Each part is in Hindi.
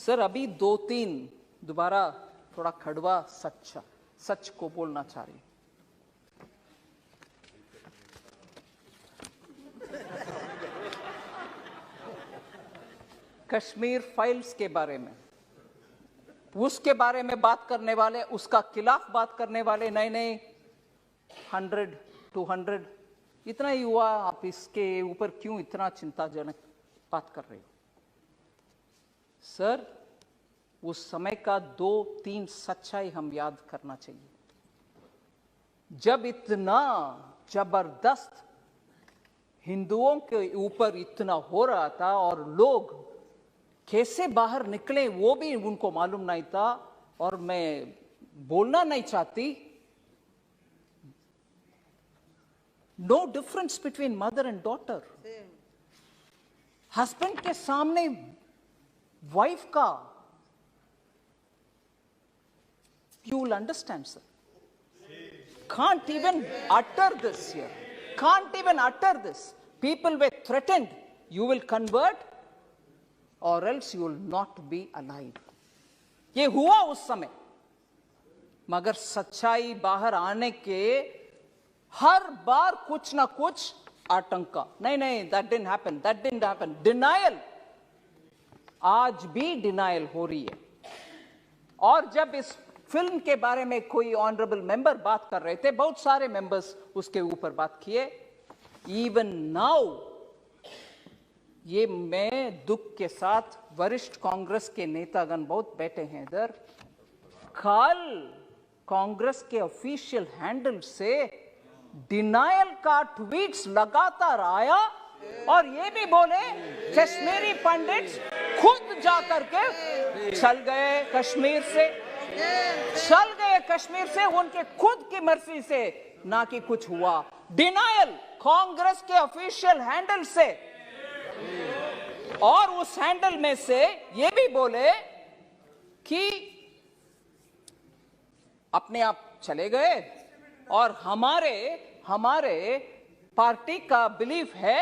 सर अभी 2-3 दोबारा थोड़ा कड़वा सच को बोलना चाह रही हूं। कश्मीर फाइल्स के बारे में, उसके बारे में बात करने वाले, उसका खिलाफ बात करने वाले नहीं 100-200 इतना ही हुआ, आप इसके ऊपर क्यों इतना चिंताजनक बात कर रहे हो? सर उस समय का 2-3 सच्चाई हम याद करना चाहिए। जब इतना जबरदस्त हिंदुओं के ऊपर इतना हो रहा था और लोग कैसे बाहर निकले वो भी उनको मालूम नहीं था, और मैं बोलना नहीं चाहती, no difference between mother and daughter. Husband के सामने वाइफ का, you will understand, sir. Can't even utter this here. Can't even utter this. People were threatened. You will convert or else you will not be alive. ये हुआ उस समय, मगर सच्चाई बाहर आने के हर बार कुछ ना कुछ आतंका, नहीं that didn't happen. Denial, आज भी डिनायल हो रही है। और जब इस फिल्म के बारे में कोई ऑनरेबल मेंबर बात कर रहे थे, बहुत सारे मेंबर्स उसके ऊपर बात किए। इवन नाउ, ये मैं दुख के साथ, वरिष्ठ कांग्रेस के नेतागण बहुत बैठे हैं इधर, कल कांग्रेस के ऑफिशियल हैंडल से डिनायल का ट्वीट्स लगातार आया, और ये भी बोले कश्मीरी पंडित खुद जाकर के चल गए कश्मीर से, उनके खुद की मर्जी से, ना कि कुछ हुआ। डिनायल कांग्रेस के ऑफिशियल हैंडल से, और उस हैंडल में से ये भी बोले कि अपने आप चले गए, और हमारे पार्टी का बिलीफ है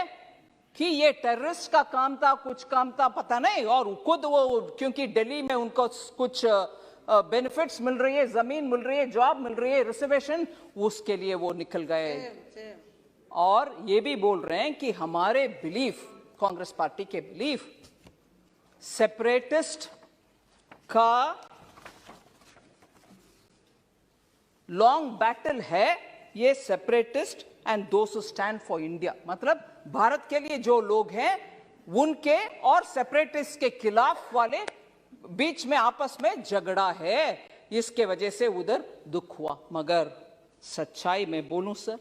कि ये टेररिस्ट का काम था, कुछ काम था, पता नहीं, और खुद वो, क्योंकि दिल्ली में उनको कुछ बेनिफिट्स मिल रही है, जमीन मिल रही है, जॉब मिल रही है, रिजर्वेशन, उसके लिए वो निकल गए। और ये भी बोल रहे हैं कि हमारे बिलीफ, कांग्रेस पार्टी के बिलीफ, सेपरेटिस्ट का लॉन्ग बैटल है ये, separatist and those who stand for India, मतलब भारत के लिए जो लोग हैं उनके और सेपरेटिस्ट के खिलाफ वाले बीच में आपस में झगड़ा है, इसके वजह से उधर दुख हुआ। मगर सच्चाई में बोलूं सर,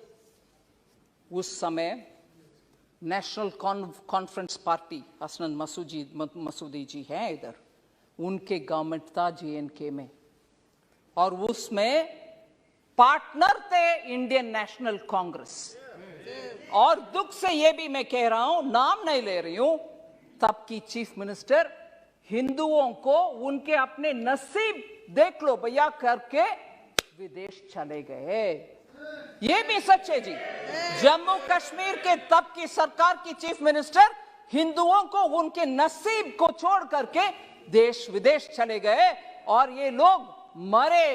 उस समय नेशनल कॉन्फ्रेंस पार्टी, हसनन मसूदी जी हैं इधर, उनके गवर्नमेंट था JNK में, और उसमें पार्टनर थे इंडियन नेशनल कांग्रेस। और दुख से ये भी मैं कह रहा हूं, नाम नहीं ले रही हूं, तब की चीफ मिनिस्टर हिंदुओं को उनके अपने नसीब देख लो भैया करके विदेश चले गए। ये भी सच है जी। जम्मू कश्मीर के तब की सरकार की चीफ मिनिस्टर हिंदुओं को उनके नसीब को छोड़ करके देश विदेश चले गए, और ये लोग मरे,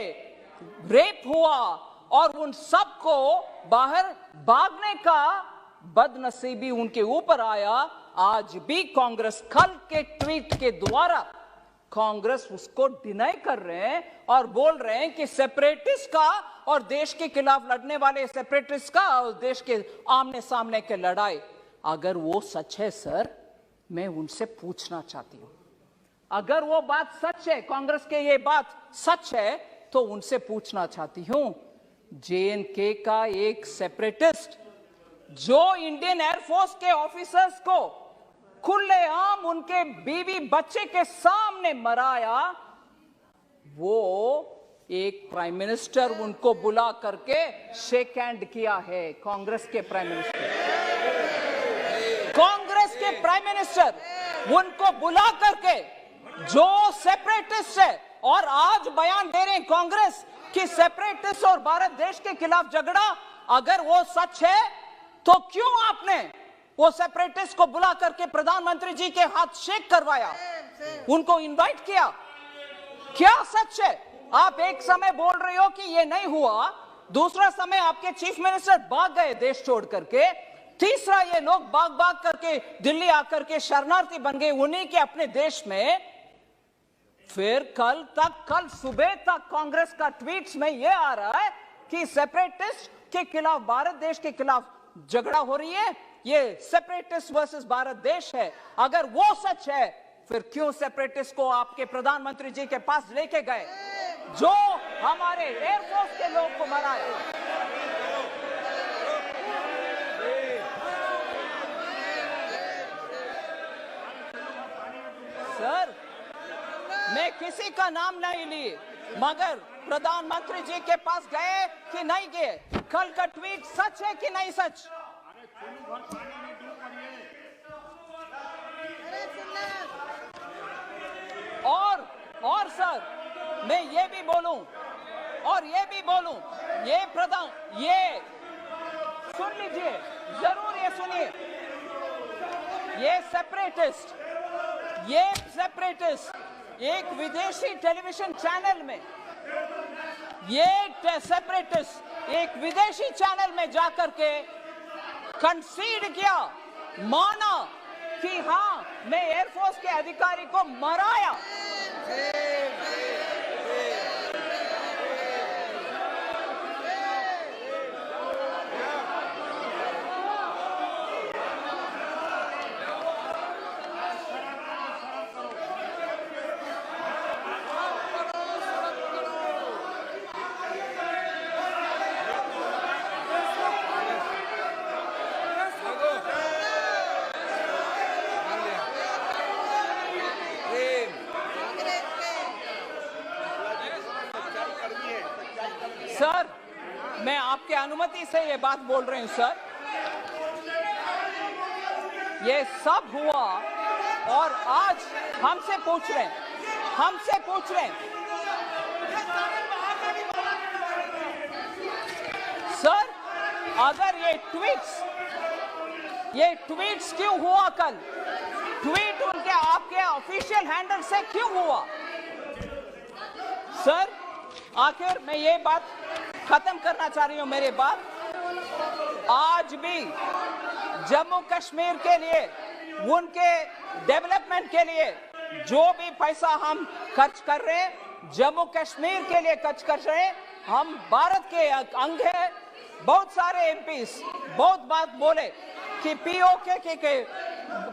रेप हुआ, और उन सबको बाहर भागने का बदनसीबी उनके ऊपर आया। आज भी कांग्रेस कल के ट्वीट के द्वारा कांग्रेस उसको डिनाई कर रहे हैं और बोल रहे हैं कि सेपरेटिस्ट का और देश के खिलाफ लड़ने वाले सेपरेटिस्ट का और देश के आमने सामने के लड़ाई, अगर वो सच है सर, मैं उनसे पूछना चाहती हूं, अगर वो बात सच है, कांग्रेस के ये बात सच है, तो उनसे पूछना चाहती हूं, JNK का एक सेपरेटिस्ट जो इंडियन एयरफोर्स के ऑफिसर्स को खुलेआम उनके बीवी बच्चे के सामने मराया, वो एक प्राइम मिनिस्टर उनको बुला करके शेक हैंड किया है। कांग्रेस के प्राइम मिनिस्टर उनको बुला करके, जो सेपरेटिस्ट है, और आज बयान दे रहे हैं कांग्रेस कि सेपरेटिस्ट और भारत देश के खिलाफ झगड़ा, अगर वो सच है तो क्यों आपने वो सेपरेटिस्ट को बुला करके प्रधानमंत्री जी के हाथ शेक करवाया? उनको इनवाइट किया? क्या सच है? आप एक समय बोल रहे हो कि ये नहीं हुआ, दूसरा समय आपके चीफ मिनिस्टर भाग गए देश छोड़ करके, तीसरा ये लोग भाग करके दिल्ली आकर के शरणार्थी बन गए उन्हीं के अपने देश में। फिर कल सुबह तक कांग्रेस का ट्वीट्स में ये आ रहा है कि सेपरेटिस्ट के खिलाफ, भारत देश के खिलाफ झगड़ा हो रही है, ये सेपरेटिस्ट वर्सेस भारत देश है। अगर वो सच है, फिर क्यों सेपरेटिस्ट को आपके प्रधानमंत्री जी के पास लेके गए, जो हमारे एयरफोर्स के लोग को मरा है? सर, मैं किसी का नाम नहीं ली, मगर प्रधानमंत्री जी के पास गए कि नहीं गए? कल का ट्वीट सच है कि नहीं सच? और सर, मैं ये भी बोलूं, ये सुन लीजिए, जरूर ये सुनिए, ये सेपरेटिस्ट एक विदेशी टेलीविजन चैनल में, एक विदेशी चैनल में जाकर के कंसीड किया, माना कि हाँ, मैं एयरफोर्स के अधिकारी को मराया। सर, मैं आपके अनुमति से ये बात बोल रही हूं सर। ये सब हुआ और आज हमसे पूछ रहे हैं सर, अगर ये ट्वीट्स क्यों हुआ? कल ट्वीट उनके आपके ऑफिशियल हैंडल से क्यों हुआ? सर, आखिर मैं ये बात खत्म करना चाह रही हूं, मेरी बात। आज भी जम्मू कश्मीर के लिए, उनके डेवलपमेंट के लिए जो भी पैसा हम खर्च कर रहे हैं, जम्मू कश्मीर के लिए खर्च कर रहे हैं। हम भारत के अंग है। बहुत सारे एमपीस बहुत बात बोले कि पीओके के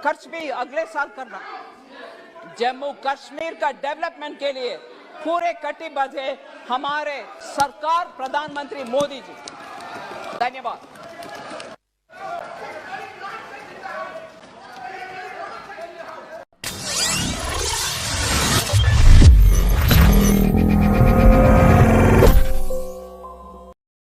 खर्च भी अगले साल करना। जम्मू कश्मीर का डेवलपमेंट के लिए पूरे कटिबद्ध है हमारे सरकार, प्रधानमंत्री मोदी जी। धन्यवाद।